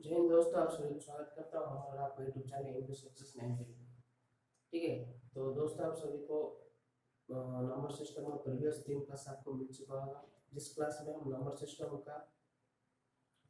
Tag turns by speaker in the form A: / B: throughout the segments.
A: जय हिंद दोस्तों, आप सभी को स्वागत करता हूँ हमारा आपका यूट्यूब चैनल इंग्लिश सक्सेस 90। ठीक है। तो दोस्तों, आप सभी को नंबर सिस्टम और प्रीवियस 3 क्लास आपको मिल चुका होगा, जिस क्लास में हम नंबर सिस्टम का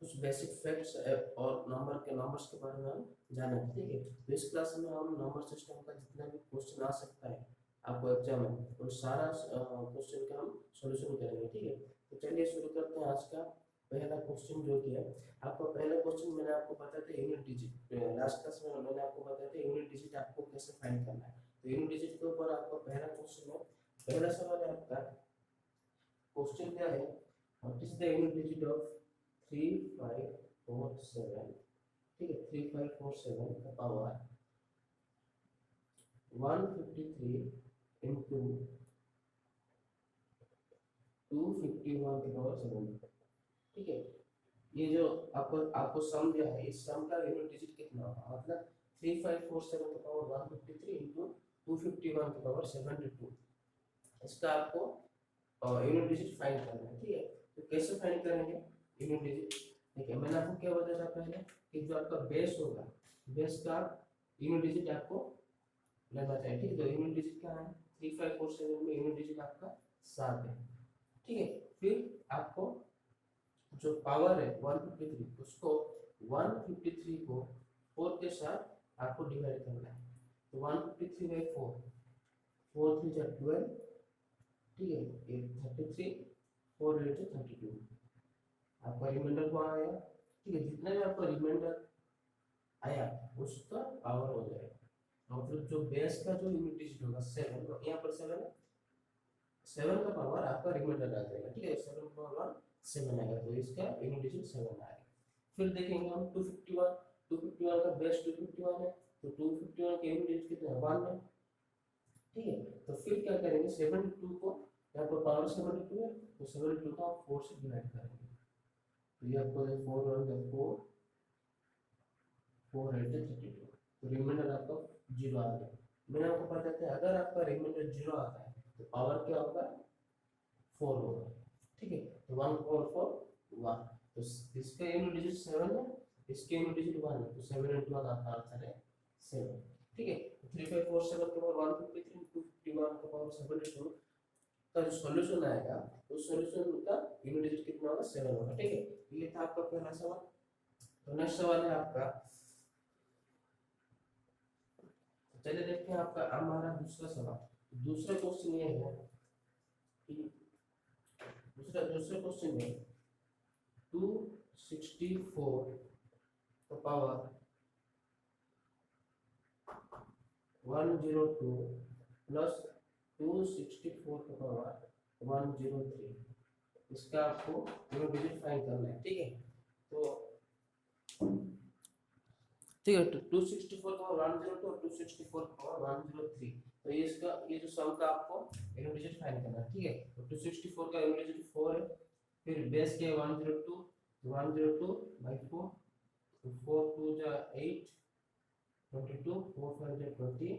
A: कुछ बेसिक फैक्ट्स और नंबर्स के बारे में हम जाने। ठीक है। तो इस क्लास में हम नंबर सिस्टम का जितना भी क्वेश्चन आ सकता है आपको एग्जाम में, उन सारा क्वेश्चन का हम सॉल्यूशन करेंगे। ठीक है। तो चलिए शुरू करते हैं आज का पहला क्वेश्चन, जो कि है आपका पहला क्वेश्चन। मैंने आपको बताया था यूनिट डिजिट, लास्ट क्लास में मैंने आपको बताया था यूनिट डिजिट आपको कैसे फाइंड करना है। तो यूनिट डिजिट के ऊपर आपका पहला क्वेश्चन है। पहला सवाल है आपका, क्वेश्चन क्या है, what is the unit digit of 3547। ठीक है। 3547 का पावर 153 इंटू 251 के पावर 7। ठीक है। ये जो आपको आपको सम दिया है, इस सम का यूनिट डिजिट कितना होगा, मतलब 3547 का पावर 153 इंटू 251 के पावर 72। इसका आपको यूनिट डिजिट फाइंड करना है। ठीक है। तो कैसे फाइंड करेंगे यूनिट डिजिट? देखिए, मैंने आपको क्या बताया था पहले कि जो आपका बेस होगा, बेस का यूनिट डिजिट आपको लेना चाहिए। ठीक है। तो यूनिट डिजिट क्या है, 3547 में यूनिट डिजिट आपका 7 है। ठीक है। फिर आपको जो पावर है 153, उसको 153 को 4 के साथ आपको डिवाइड करना है। तो 153 बाई 4, 4 3 जा 12। ठीक है। ये 33, 4 8 32, आपका रिमाइंडर को आया। ठीक है। जितना भी आपका रिमाइंडर आया उसका पावर हो जाएगा। मतलब जो बेस का जो यूनिट डिजिट होगा 7, यहाँ पर 7 है, 7 का पावर आपका रिमाइंडर आ जाएगा। ठीक है। 7 का पावर 7 आएगा, तो इसका यूनिट डिजिट 7 आएगा। फिर देखेंगे हम 251, 251 का बेस 251 है, तो 251 के यूनिट डिजिट कितना है, 1 है। ठीक है। तो फिर क्या करेंगे, 72 को, यहाँ पर पावर 72 है, तो 72 को आप 4 से डिवाइड करेंगे। तो ये आपको 4 1 4, 4 8 32, तो रिमाइंडर आपका 0 आ गया। मैंने आपको बताया था अगर आपका रिमाइंडर 0 आता है तो पावर क्या होगा, 4 होगा। ठीक है। तो 1 4 4 1, तो इसका यूनिट डिजिट 7 है, इसके यूनिट डिजिट 1 है, तो 7 into 1 आपका आंसर है 7। ठीक है। 3547 के पावर 153, 251 के पावर 72 का जो सॉल्यूशन आएगा, उस सॉल्यूशन का यूनिट डिजिट कितना होगा, 7 होगा। ठीक है। ये था आपका पहला सवाल। तो नेक्स्ट सवाल है आपका, चलिए देखते हैं आपका हमारा दूसरा सवाल। दूसरा क्वेश्चन ये है कि दूसरा क्वेश्चन है 264 का पावर 102 प्लस 264 का पावर 103। इसका आपको यूनिट डिजिट फाइंड करना है। ठीक है। तो ठीक है, 264 का पावर 102 और 264 का पावर 103, तो ये इसका ये जो सम का आपको यूनिट डिजिट फाइंड करना है। ठीक है। तो 264 का यूनिट डिजिट 4 है, फिर बेस के 102, 102 बाई 4, तो 4 2 जा 8, 22, 4 5 जा 20,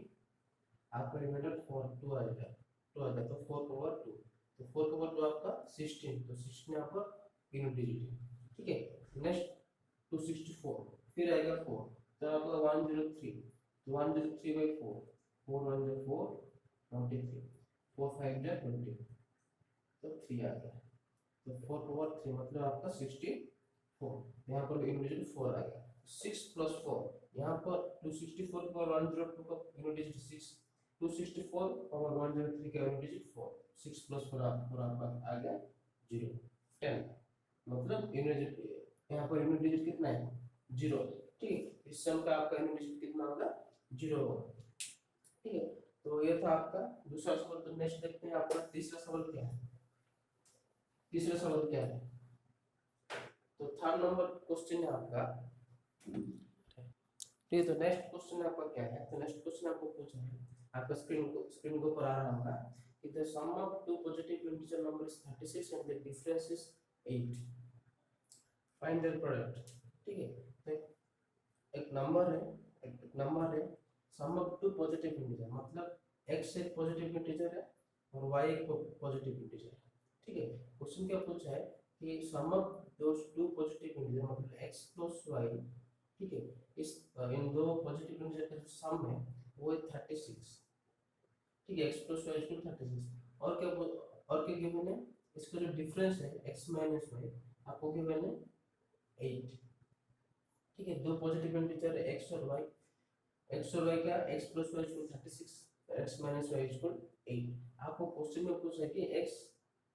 A: आपका रिमाइंडर 4 2 आ जाएगा, 2 आ जाएगा, तो 4 पावर 2, तो 4 पावर 2 आपका 16, तो 16 आपका यूनिट डिजिट है। ठीक है। नेक्स्ट 264, फिर आएगा 4, तो आपका 103, तो 103 बाई 4, 4 1 जा 4, 23, 4 5 जा 20, तो 3 आ गया, तो 4 पावर 3 मतलब आपका 64, यहाँ पर यूनिट डिजिट 4 आ गया। 6 प्लस 4, यहाँ पर 264 पावर 102 का यूनिट डिजिट 6, 264 पावर 103 का यूनिट डिजिट 4, 6 प्लस 4 आपका आ गया 0 10, मतलब यूनिट डिजिट यहाँ पर यूनिट डिजिट कितना है, 0। ठीक है। इस सम का आपका यूनिट डिजिट कितना होगा, 0 होगा। ठीक है। तो ये था आपका दूसरा सवाल। तो नेक्स्ट देखते हैं आपका तीसरा सवाल क्या है। तीसरा सवाल क्या है, तो थर्ड नंबर क्वेश्चन है आपका। ठीक है। तो नेक्स्ट क्वेश्चन आपका क्या है, तो नेक्स्ट क्वेश्चन आपको पूछा है, आपका स्क्रीन को पर आ रहा होगा कि the sum of two positive integer number is 36 and the difference is 8, find their product. ठीक है। तो एक नंबर है, एक नंबर है, sum of two positive integer, मतलब x एक पॉजिटिव इंटीजर है और y एक पॉजिटिव इंटीजर है। ठीक है। क्वेश्चन क्या पूछा है कि sum of those two positive integer मतलब x प्लस y, ठीक है, इस इन दो पॉजिटिव इंटीजर का जो सम है वो है 36, ठीक है, x प्लस y इक्वल 36। और क्या और क्या गिवन है, इसका जो डिफरेंस है x माइनस y आपको गिवन है 8, ठीक है, दो पॉजिटिव इंटीजर है x और y, x और y क्या, x plus y equal 36, x minus y equal 8। आपको क्वेश्चन में पूछा है कि x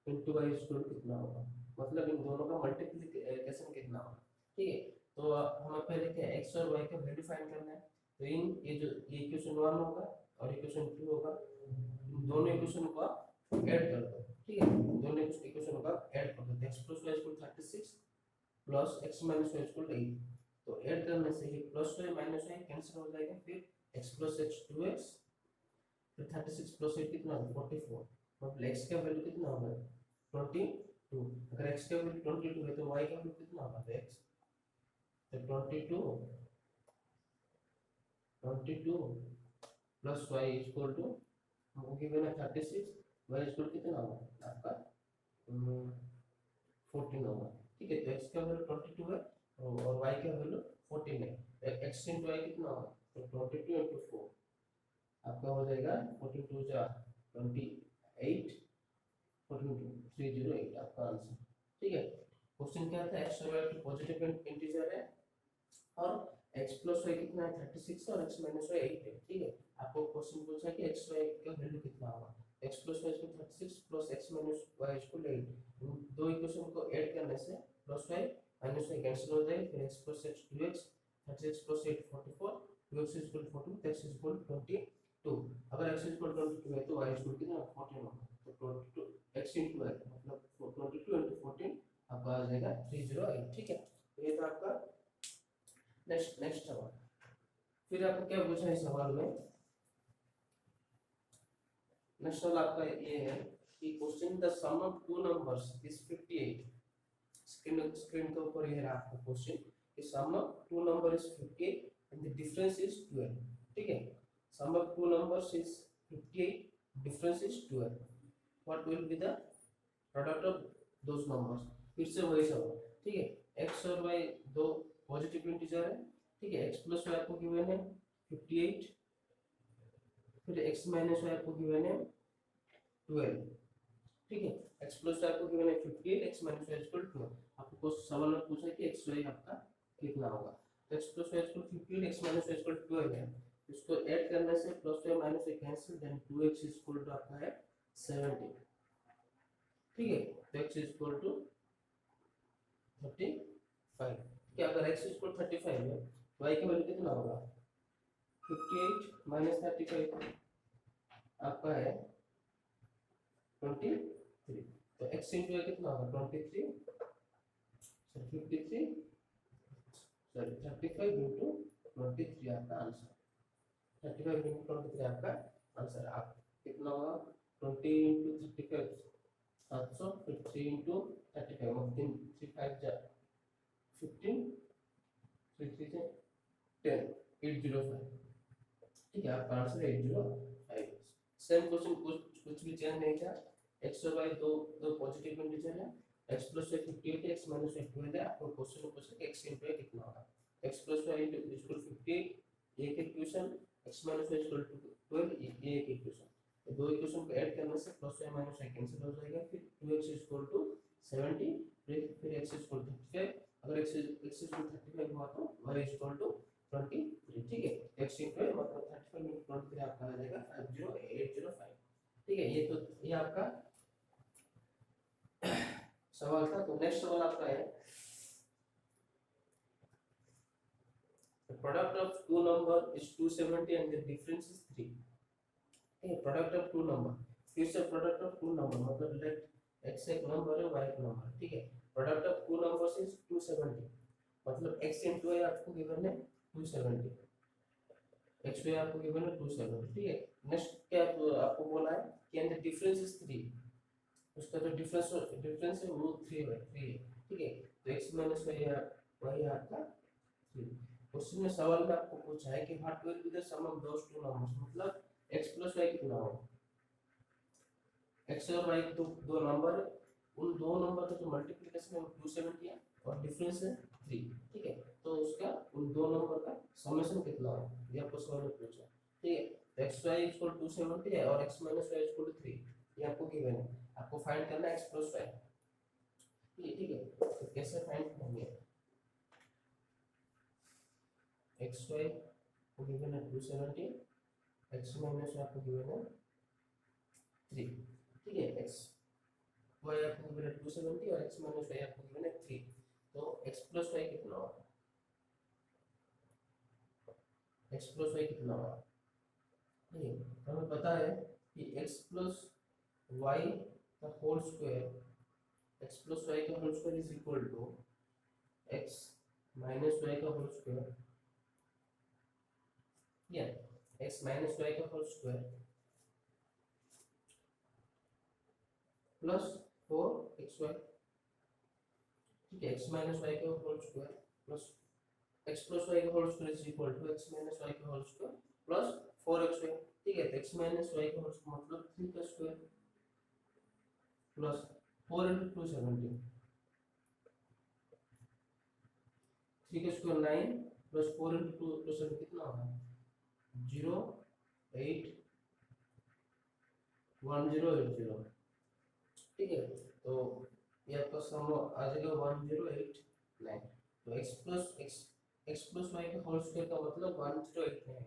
A: इंटू वाई इक्वल कितना होगा, मतलब इन दोनों का मल्टीप्लिकेशन कितना होगा, ठीक है। तो हमें पहले क्या x और y का वैल्यू फाइंड करना है, तो इन ये जो ये इक्वेशन 1 होगा और इक्वेशन 2 होगा, इन दोनों इक्वेशन को ऐड कर दो, ठीक है, दोनों इक्वेशन को ऐड कर दो, x plus y equal 36 plus x minus y equal 8, तो ऐड करने से ये plus y minus y cancel हो जाएगा, फिर x प्लस x 2x, फिर 36 प्लस 8 कितना होगा 44, मतलब x का वैल्यू कितना होगा 22। अगर x का वैल्यू 22 है तो y का वैल्यू कितना होगा x, तो 22 प्लस y इक्वल टू हमको गिवन है 36, y इक्वल कितना होगा आपका 14 होगा, ठीक है। तो x का वैल्यू 22 है और y का वैल्यू 14 है, x into y कितना होगा, तो 22 into 4 आपका हो जाएगा 42 जा 28, 42 308 आपका आंसर, ठीक है। क्वेश्चन क्या था, x और y टू पॉजिटिव इंटीजर है और x प्लस y कितना है 36 और x माइनस y 8 है, ठीक है। आपको क्वेश्चन पूछा है कि x y का वैल्यू कितना होगा, x plus y equal 36 plus x minus y equal 8, दो इक्वेशन को ऐड करने से plus y minus y cancel हो जाएगा, फिर x plus x 2x, 36 plus 8 44, 2x equal 14, x equal 22। अगर x इक्वल 22 है तो y इक्वल कितना 14 होगा, तो 22 x into y मतलब 22 into 14 आपका आ जाएगा 308, ठीक है। तो ये था आपका नेक्स्ट सवाल। फिर आपको क्या पूछा है सवाल में, नेक्स्ट सवाल आपका ये है कि question the sum of two numbers is 58, screen के ऊपर ये रहा आपका क्वेश्चन कि sum of two number is 58 and the difference is 12, ठीक है। Sum of two numbers is 58, difference is 12, what will be the product of those numbers. फिर से वही सवाल, ठीक है, x और y दो पॉजिटिव इंटीजर है, ठीक है, x प्लस y आपको गिवन है 58, फिर x माइनस y आपको गिवन है 12, ठीक है, x प्लस y आपको गिवन है 58, x माइनस y इक्वल 12। आपको सवाल में पूछा है कि x y आपका कितना होगा, तो x plus y equal 58, x minus y equal 12 है, इसको ऐड करने से plus y minus y cancel, then 2x equal to आपका है 70, ठीक है, तो x इक्वल टू 35, क्या अगर x इक्वल 35 है y का वैल्यू कितना होगा 58 माइनस 35 आपका है 23, तो x into y कितना होगा 23, सॉरी 53, सॉरी 35 into 23 आपका आंसर, 35 into 23 आपका आंसर। आप कितना होगा 20 into 35 700, फिर 3 into 35 मतलब 3 5 जा 15, 3 3 से 10, 805, ठीक है, आपका आंसर 805। सेम क्वेश्चन कुछ भी चेंज नहीं था, x और y दो पॉजिटिव इंटीजर है, x प्लस y 58 है, x माइनस y 12 है। आपको क्वेश्चन में पूछा कि x into y कितना होगा, x प्लस y इक्वल 58 एक equation, x minus y equal 12 ये एक इक्वेशन, तो दो इक्वेशन को ऐड करने से plus y minus y cancel हो जाएगा, फिर 2x इक्वल टू 70, फिर x इक्वल 35, अगर x इक्वल 35 हुआ तो y इक्वल टू 23, ठीक है, x into y मतलब 35 into 23 आपका आ जाएगा 50805, ठीक है। ये आपका सवाल था। तो नेक्स्ट सवाल आपका है the product of two number is 270 and the difference is 3, ठीक है, प्रोडक्ट ऑफ टू नंबर, फिर से प्रोडक्ट ऑफ टू नंबर मतलब लेट x एक नंबर है y एक नंबर, ठीक है, product of two numbers is 270 मतलब x into y आपको गिवन है 270, x y आपको गिवन है 270, ठीक है। नेक्स्ट क्या आपको बोला है कि एंड द डिफरेंस इज 3, उसका जो डिफरेंस है वो 3 है, ठीक है, तो x माइनस y आपका 3। क्वेश्चन में सवाल में आपको पूछा है कि what will be the sum of those two numbers, मतलब x प्लस y कितना होगा, x और y दो नंबर उन दो नंबर का जो मल्टीप्लिकेशन है वो 270 है और डिफरेंस है 3, ठीक है। तो उसका उन दो नंबर का समेशन कितना है ये आपको समझ में पूछा, ठीक है। तो xy इक्वल 270 है और x माइनस y इक्वल 3, ये आपको गिवन है, आपको फाइंड करना है x प्लस y, ठीक है। तो कैसे फाइंड करेंगे, xy को गिवन है 270, x माइनस y आपको गिवन है 3, ठीक है। x y आपको गिवन है 270 और x माइनस y आपको गिवन है 3, तो x प्लस y कितना होगा, x प्लस y कितना होगा, ठीक है। तो हमें पता है कि x प्लस y का whole square, x plus y का whole square is equal to x minus y का होल स्क्वायर, या x माइनस y का होल स्क्वायर प्लस 4xy, ठीक है। x माइनस y का whole square plus x plus y का whole square is equal to x minus y का whole square plus 4xy, ठीक है। तो x माइनस y का होल स्क्वायर मतलब 3 का स्क्वायर प्लस 4 into 270, 3 का स्क्वायर 9 प्लस 4 into 270 कितना होगा 0 8 1080, ठीक है। तो ये आपका सम आ जाएगा 1089, तो x प्लस y का होल स्क्वायर का मतलब 1089 है,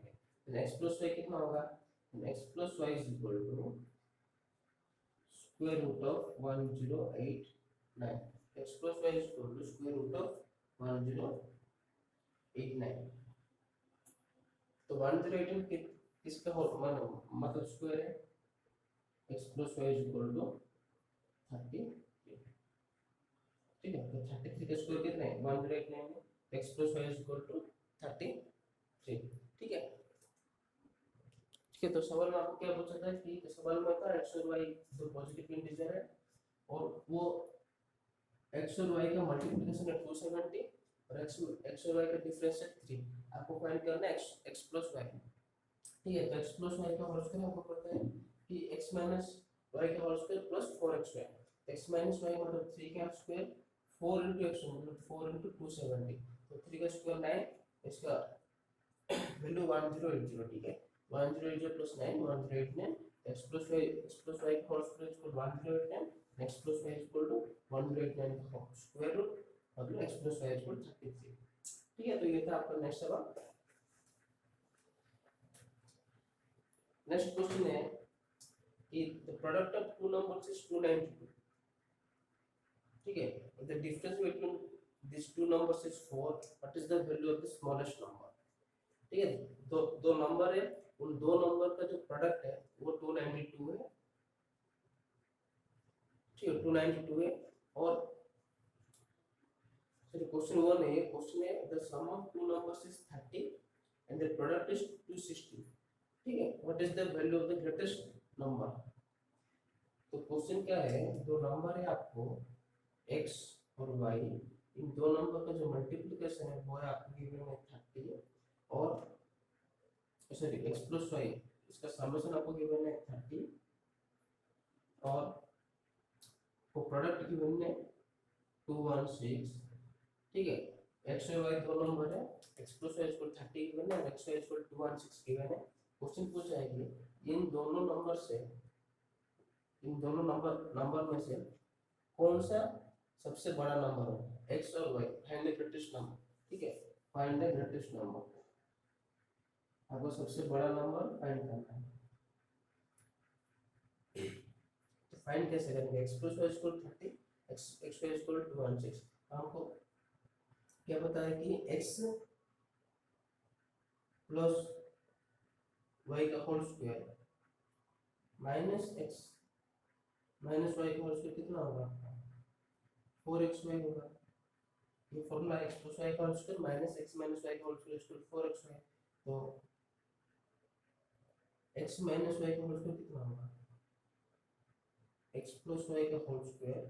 A: तो x प्लस y कितना होगा, x plus y is equal to square root of 1089, x plus y is equal to square root of 1089, तो 1089 किसका होल मतलब स्क्वायर है, x plus y is equal to 33, ठीक है। तो 33 का स्क्वायर कितना है 1089 है, x plus y is equal to 33, ठीक है। ठीक है, तो सवाल में आपको क्या पूछा था कि सवाल में था x और y दो पॉजिटिव इंटीजर है और वो x और y का मल्टीप्लिकेशन है 270 और x और y का डिफरेंस है 3, आपको फाइंड करना है x प्लस y, ठीक है। तो x प्लस y का होल स्क्वायर आपको पता है कि x माइनस y का whole square plus 4xy, x minus y मतलब 3 का स्क्वायर 4 into x मतलब 4 into 270, तो 3 का स्क्वायर 9, इसका वैल्यू 1080, ठीक है। 1080 plus 9 1089, x plus y का whole square equal 1089, x plus y equal to 1089 का स्क्वायर रूट मतलब x plus y इक्वल 33, ठीक है। तो ये था आपका नेक्स्ट सवाल। नेक्स्ट क्वेश्चन है कि the product of two numbers is 292, ठीक है। The difference between this to numbers is 4, what is the value of the smallest number, ठीक है। दो नंबर है, उन दो नंबर का जो प्रोडक्ट है वो 292 है, ठीक है 292 है। और क्वेश्चन 1 है, क्वेश्चन है the sum of two numbers is 30 and the product is 260, ठीक है। What is the value of the greatest number, तो क्वेश्चन क्या है, दो नंबर है आपको x और y, इन दो नंबर का जो मल्टीप्लिकेशन है वो है आपको गिवन है 30 और सॉरी x प्लस y, इसका समेशन आपको गिवन है 30 और वो प्रोडक्ट गिवन है 216, ठीक है। x और y दो नंबर है, x plus y equal 30 given है और x y इक्वल 216 गिवन है। क्वेश्चन पूछा है कि इन दोनों नंबर से, इन दोनों नंबर में से कौन सा सबसे बड़ा नंबर है, x और y, find the greatest number, ठीक है। फाइंड द ग्रेटेस्ट नंबर, आपको सबसे बड़ा नंबर फाइंड करना है। तो फाइंड कैसे करेंगे, x plus y equal 30, x y equal 216, हमको क्या पता है कि x प्लस y का whole square minus x minus y का होल स्क्वायर कितना होगा 4xy होगा, ये फॉर्मूला x प्लस y का whole square minus x minus y का होल स्क्वायर इक्वल 4xy, तो x माइनस y का होल स्क्वायर कितना होगा x प्लस y का whole square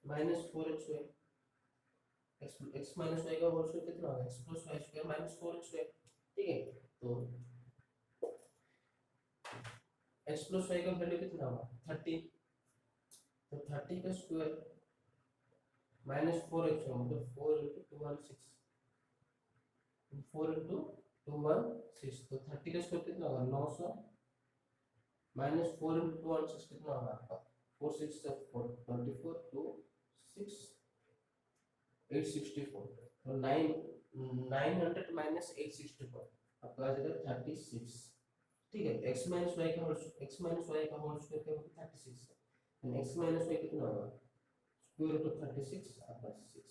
A: minus 4xy, x minus y का होल स्क्वायर कितना होगा x plus y square minus 4xy, ठीक है। तो x प्लस वाई का वैल्यू कितना होगा 30, तो 30 का स्क्वायर माइनस 4x मतलब 4 इंटू 216, 4 इंटू 216, तो 30 का स्क्वायर कितना होगा 900 माइनस 4 इंटू 216 कितना होगा आपका 4 6 से 4 24 2 6 864, तो 900 माइनस 864 आपका आ जाएगा 36। ठीक है, x माइनस वाई का होल स्क्वायर क्या होगा 36 है, x माइनस वाई कितना होगा स्क्वायर रूट ऑफ 36 आपका 6,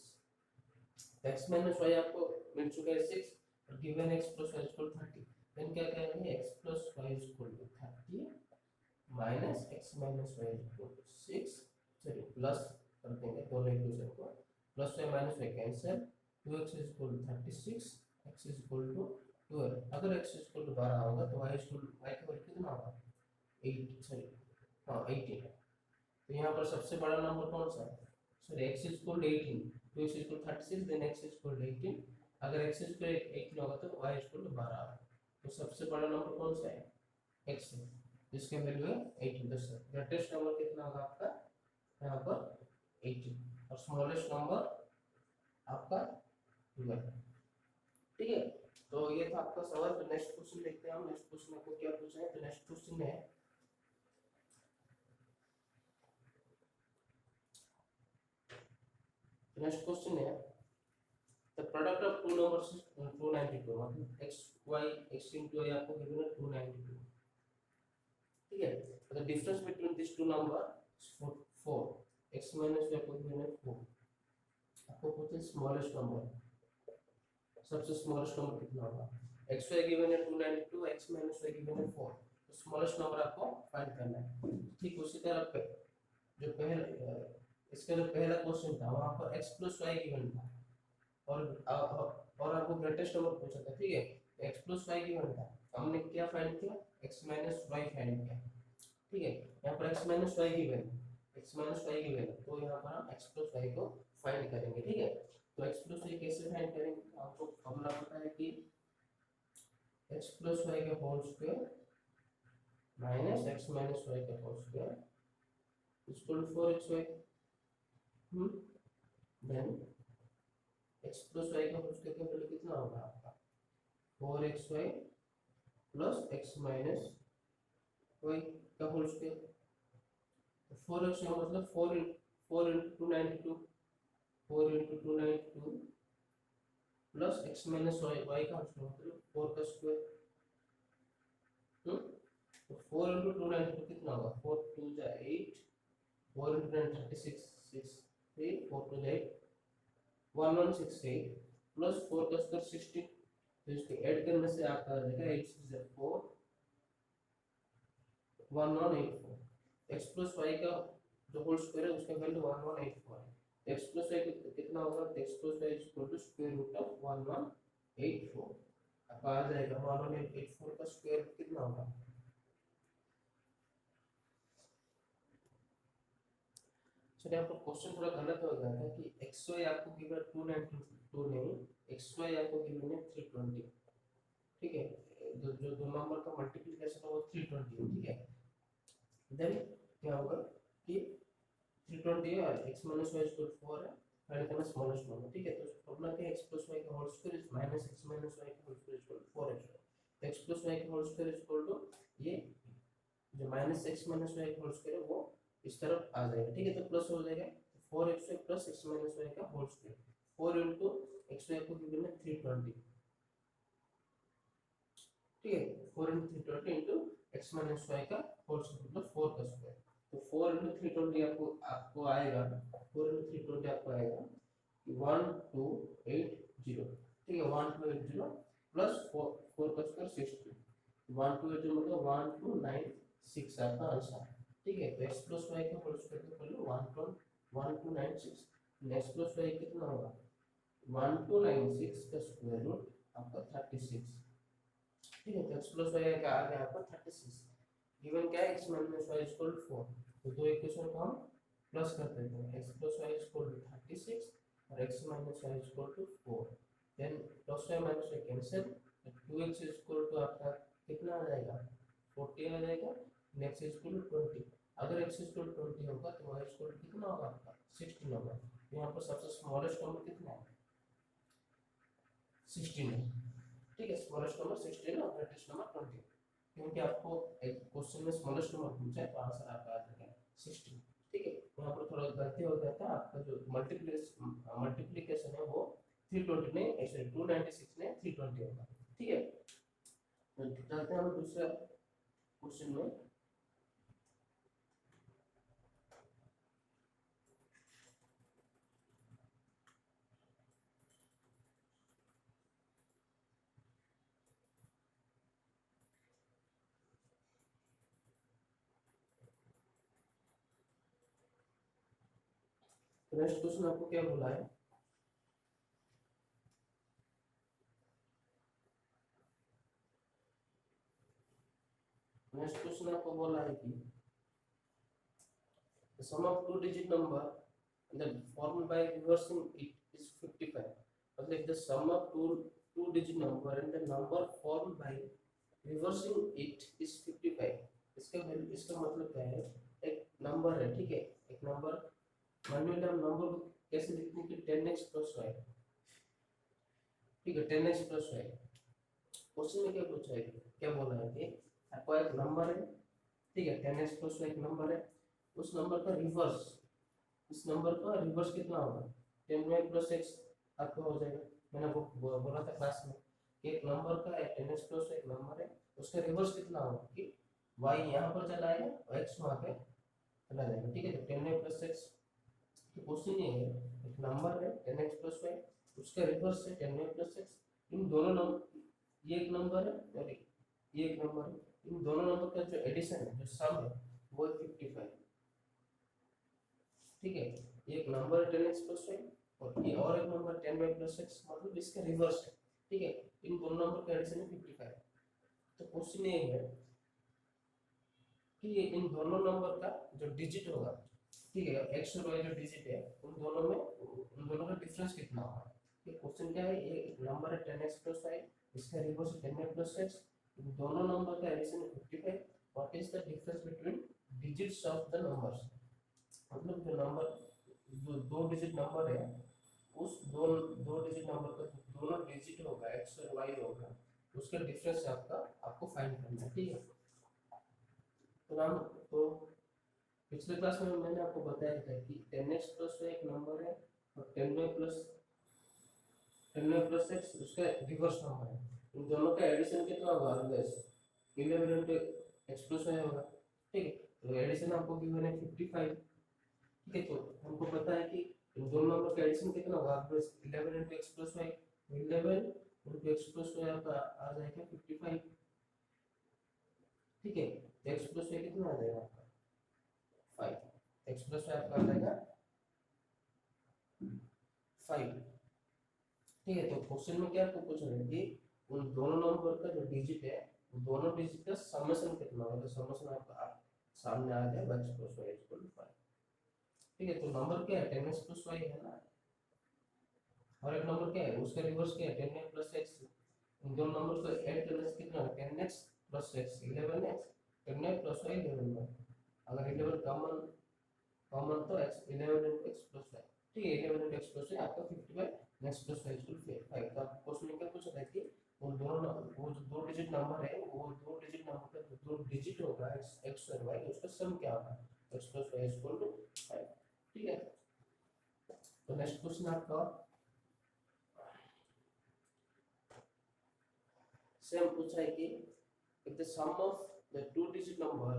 A: x माइनस वाई आपको मिल चुका है 6 और given x plus y equal 30, then क्या करेंगे x plus y equal 30 minus x minus y equal 6, चलिए प्लस कर देंगे दोनों इक्वेशन को, plus y minus y cancel, 2x equal 36 x equal to 12, अगर x इक्वल टू 12 होगा तो y इक्वल y का वैल्यू कितना होगा 8, सॉरी हाँ 18, तो यहाँ पर सबसे बड़ा नंबर कौन सा है sorry x equal 18, 2x equal 36 then x equal 18, अगर x इक्वल 18 होगा तो y इक्वल 12 होगा, तो सबसे बड़ा नंबर कौन सा है x है जिसका वैल्यू है 18, तो ग्रेटेस्ट नंबर कितना होगा आपका यहाँ पर 18 और स्मॉलेस्ट नंबर आपका 12। ठीक है, तो ये था आपका सवाल। तो नेक्स्ट क्वेश्चन देखते हैं हम, नेक्स्ट क्वेश्चन आपको क्या पूछा है, तो नेक्स्ट क्वेश्चन है नेक्स्ट क्वेश्चन है the product of two numbers 292, मतलब x y x into y आपको गिवन है 292, ठीक है, the difference between this two number 4, x minus y आपको गिवन है 4, आपको पूछे स्मॉलेस्ट नंबर, सबसे स्मॉलेस्ट नंबर कितना होगा, x y गिवन है 292, x माइनस y गिवन है 4, तो स्मॉलेस्ट नंबर आपको फाइंड करना है। ठीक उसी तरह पे जो पहले इसका जो पहला क्वेश्चन था वहां पर x प्लस वाई गिवन था और आपको ग्रेटेस्ट नंबर पूछा था, ठीक है, x प्लस वाई गिवन था, हमने क्या फाइंड किया x माइनस वाई फाइंड किया, ठीक है, यहाँ पर x माइनस वाई गिवन है, तो यहाँ पर हम x प्लस वाई को फाइंड करेंगे, ठीक है, तो x प्लस वाई कैसे फाइंड करेंगे, तो आपको फॉर्मूला पता है कि x प्लस वाई का whole square minus x minus y का whole square equal to 4xy, then x plus y का होल स्क्वायर का वैल्यू कितना होगा आपका 4xy plus x minus y का होल स्क्वायर, तो 4xy मतलब 4 into 292, 4 into 292 plus x minus y का होल स्क्वायर मतलब 4 का स्क्वायर, तो 4 into 292 कितना होगा 4 2 जा 8, 4 into 9 36 6 3 4 2 जा 8 1168 प्लस 4 का स्क्वायर 16, तो इसको ऐड करने से आपका आ जाएगा 8 6 जा 4 1184, x प्लस वाई का जो होल स्क्वायर है उसका वैल्यू 1184 है, x प्लस वाई कितना होगा, x plus y equal to square root of 1184, अब आ जाएगा 1184 का स्क्वायर रूट कितना होगा, चलिए आपको क्वेश्चन थोड़ा गलत हो गया था कि xy आपको गिवन 292 नहीं, xy आपको गिवन है 320, ठीक है, जो दो नंबर का मल्टीप्लिकेशन है वो 320 है, ठीक है, देन क्या होगा कि 320 है x माइनस वाई इक्वल 4 है, फाइंड करना स्मॉलेस्ट नंबर, ठीक है, तो फॉर्मूला क्या x प्लस वाई का whole square is minus x minus y का होल स्क्वायर इक्वल 4x, तो x प्लस वाई का होल स्क्वायर इक्वल टू ये जो माइनस x माइनस वाई का होल स्क्वायर है वो इस तरफ आ जाएगा, ठीक है, तो प्लस हो जाएगा 4xy plus x minus y का होल स्क्वायर, 4 into xy को गिवन है 320, ठीक है, 4 into 320 into x minus y का होल स्क्वायर मतलब 4 का स्क्वायर, तो 4 into 320 आपको आएगा 4 into 320 आपको आएगा 1280, ठीक है, 1280 प्लस 4 का स्क्वायर 60, 1280 मतलब 1296 आपका आंसर, ठीक है, तो x प्लस वाई का होल स्क्वायर का वैल्यू 1296, x प्लस वाई कितना होगा 1296 का स्क्वायर रूट आपका 36, ठीक है, तो x प्लस वाई का आ गया आपका 36, गिवन क्या है x minus y equal to 4, तो दो इक्वेशन को हम प्लस कर देते हैं, x plus y equal to 36 और x minus y equal to 4, then plus y minus y cancel, तो 2x इक्वल टू आपका कितना आ जाएगा 40 आ जाएगा, x इक्वल टू 20। अगर x इक्वल टू 20 होगा तो y इक्वल टू कितना होगा आपका 16 होगा। यहाँ पर सबसे स्मॉलेस्ट नंबर कितना है 16 है, ठीक है, स्मॉलेस्ट नंबर 16 और ग्रेटेस्ट नंबर 20, क्योंकि आपको एक क्वेश्चन में स्मॉलेस्ट नंबर पूछा है तो आंसर आपका आ जाएगा 16, ठीक है। यहाँ पर थोड़ा गलती हो गया था, आपका जो मल्टीप्लिकेशन है वो 320 नहीं एक्चुअली 296 ने 320 होगा, ठीक है। तो चलते हैं हम दूसरा क्वेश्चन में। नेक्स्ट क्वेश्चन आपको क्या बोला है, नेक्स्ट क्वेश्चन आपको बोला है कि the sum of two digit number that formed by reversing it is 55। मतलब the sum of two digit number and the number formed by reversing it is 55। इसका मतलब क्या है, एक नंबर है, ठीक है, एक नंबर मान लो हम नंबर को कैसे लिखने के 10x प्लस y, ठीक है, 10x प्लस y। क्वेश्चन में क्या पूछा है, क्या बोला है कि आपको एक नंबर है, ठीक है, 10x प्लस y एक नंबर है, उस नंबर का रिवर्स, इस नंबर का रिवर्स कितना होगा 10y प्लस x आपका हो जाएगा। मैंने वो बोला था क्लास में कि एक नंबर का 10x प्लस एक नंबर है, उसका रिवर्स कितना होगा कि y यहाँ पर चला आएगा और x वहाँ पे चला जाएगा, ठीक है। तो 10y प्लस x, तो क्वेश्चन ये है एक नंबर है 10x प्लस y, उसका रिवर्स है 10y प्लस x, इन दोनों नंबर, ये एक नंबर है और ये एक नंबर है, इन दोनों नंबर का जो एडिशन है, जो सम है वो 55, ठीक है। एक नंबर 10x प्लस y और ये और एक नंबर 10y प्लस x, मतलब इसका रिवर्स है, ठीक है, इन दोनों नंबर का एडिशन है 55। तो क्वेश्चन ये है कि इन दोनों नंबर का जो डिजिट होगा, ठीक है, x और y जो डिजिट है उन दोनों का डिफरेंस कितना होगा। ये क्वेश्चन क्या है, ये नंबर है 10x प्लस y, इसका रिवर्स है 10y प्लस x, इन दोनों नंबर का एडिशन है 55। What is the difference between digits of the numbers, मतलब जो नंबर जो दो डिजिट नंबर है उस दो डिजिट नंबर का जो दोनों डिजिट होगा x और y होगा, उसका डिफरेंस आपको फाइंड करना है, ठीक है। तो पिछले क्लास में मैंने आपको बताया था कि 10x प्लस एक नंबर है और 10y प्लस x उसका रिवर्स नंबर है, इन दोनों का एडिशन कितना होगा 11 into x प्लस y होगा, ठीक है। तो एडिशन आपको गिवन है 55, ठीक है। तो हमको पता है कि इन दोनों नंबर का एडिशन कितना होगा 11 into x plus y, 11 into x plus y आपका आ जाएगा 55, ठीक है। तो x प्लस y कितना आ जाएगा आपका 5, x प्लस y आपका आ जाएगा 5, ठीक है। तो क्वेश्चन में क्या आपको पूछ रहे हैं कि उन दोनों नंबर का जो डिजिट है दोनों डिजिट का समेशन कितना होगा, तो समेशन आपका सामने आ जाएगा x plus y equal to 5, ठीक है। तो नंबर क्या है 10x प्लस y है ना, और एक नंबर क्या है उसका रिवर्स क्या है 10x प्लस x, इन दोनों नंबर को ऐड करने से कितना होगा 10x plus x 11x, 10x plus y 11y, अगर 11 कॉमन तो x 11 into x plus y, ठीक है, 11 into x प्लस y आपका 55 x प्लस y इक्वल 5। तो आपको क्वेश्चन में क्या पूछा था कि वो जो दो डिजिट नंबर है वो दो डिजिट नंबर का जो दो डिजिट होगा x और y उसका सम क्या होगा x plus y equal to 5, ठीक है। तो नेक्स्ट क्वेश्चन आपका सेम पूछा है कि if the sum of the two digit number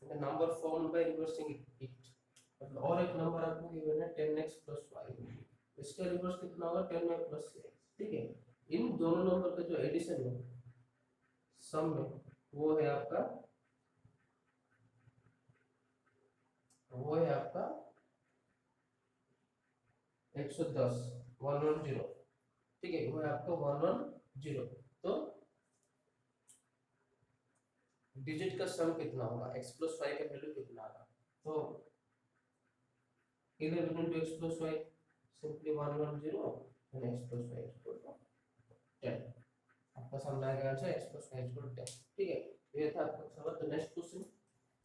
A: the number formed by reversing it, मतलब और एक नंबर आपको गिवन है 10x प्लस y, इसका रिवर्स कितना होगा 10y प्लस x, ठीक है। इन दोनों नंबर का जो एडिशन है सम में वो है आपका 110 110, ठीक है, वो है आपका 110। तो डिजिट का सम कितना होगा x प्लस y का वैल्यू कितना होगा, तो 11 into x plus y simply 110 and x plus y equal to 10, आपका सामने आएगा answer x plus y equal to 10, ठीक है। ये था आपका सवाल। तो नेक्स्ट क्वेश्चन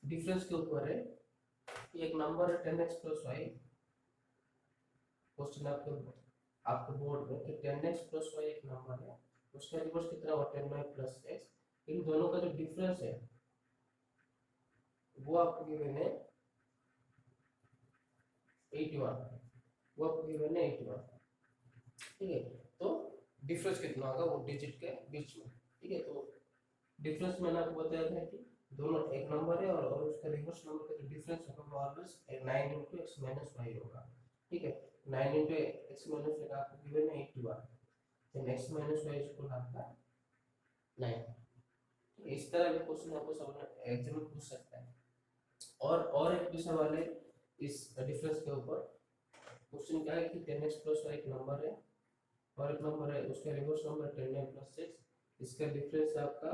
A: डिफरेंस के ऊपर है। एक नंबर है 10x प्लस वाई, क्वेश्चन आपके बोर्ड में कि 10x प्लस वाई एक नंबर है, उसका रिवर्स कितना हुआ 10y प्लस x, इन दोनों का जो डिफरेंस है वो आपको गिवन है 81, वो आपको गिवन है 81, ठीक है। तो डिफरेंस कितना होगा वो डिजिट के बीच में, ठीक है। तो डिफरेंस मैंने आपको बताया था कि दोनों एक नंबर है और उसका रिवर्स नंबर का जो डिफरेंस होगा वो always 9 into x minus y होगा, ठीक है। 9 into x minus y का आपको गिवन है 81, then x minus y equal आपका 9। इस तरह भी क्वेश्चन आपको सब एग्जाम में पूछ सकता है। और एक भी सवाल है इस डिफरेंस के ऊपर। क्वेश्चन क्या है कि 10x प्लस y एक नंबर है और एक नंबर है उसका रिवर्स नंबर 10y प्लस 6, इसका डिफरेंस आपका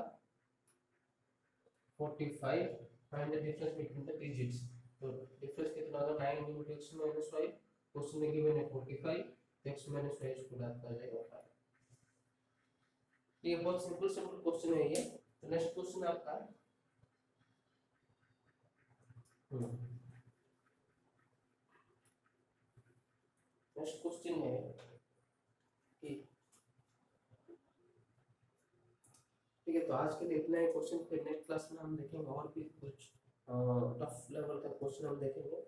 A: 45, find the difference between the digits. तो डिफरेंस कितना होगा 9 into x minus y, question में गिवन है 45, तो x minus y इसको आपका आ जाएगा 5। ये बहुत सिंपल क्वेश्चन है ये। तो नेक्स्ट क्वेश्चन आपका नेक्स्ट क्वेश्चन है कि ठीक है। तो आज के लिए इतना ही क्वेश्चन, फिर नेक्स्ट क्लास में हम देखेंगे और भी कुछ टफ लेवल का क्वेश्चन हम देखेंगे।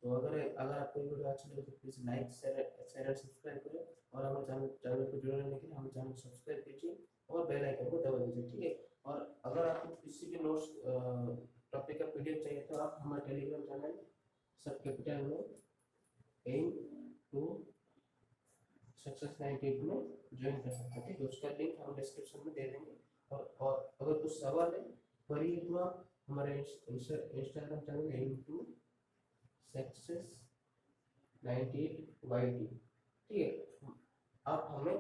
A: तो अगर आपको ये वीडियो अच्छी लगे तो please like share and subscribe करें, और हमारे चैनल को जुड़े रहने के लिए हमारे चैनल को सब्सक्राइब कीजिए और बेल आइकन को दबा दीजिए, ठीक है। और अगर आपको किसी भी नोट्स टॉपिक का पीडीएफ चाहिए तो आप हमारे टेलीग्राम चैनल सब कैपिटल में एम टू सक्सेस 98 में ज्वाइन कर सकते हैं, ठीक है। उसका लिंक हम डिस्क्रिप्शन में दे देंगे। और अगर कुछ सवाल है क्वेरी है तो आप हमारे Instagram channel M two success 98 YT, ठीक है, आप हमें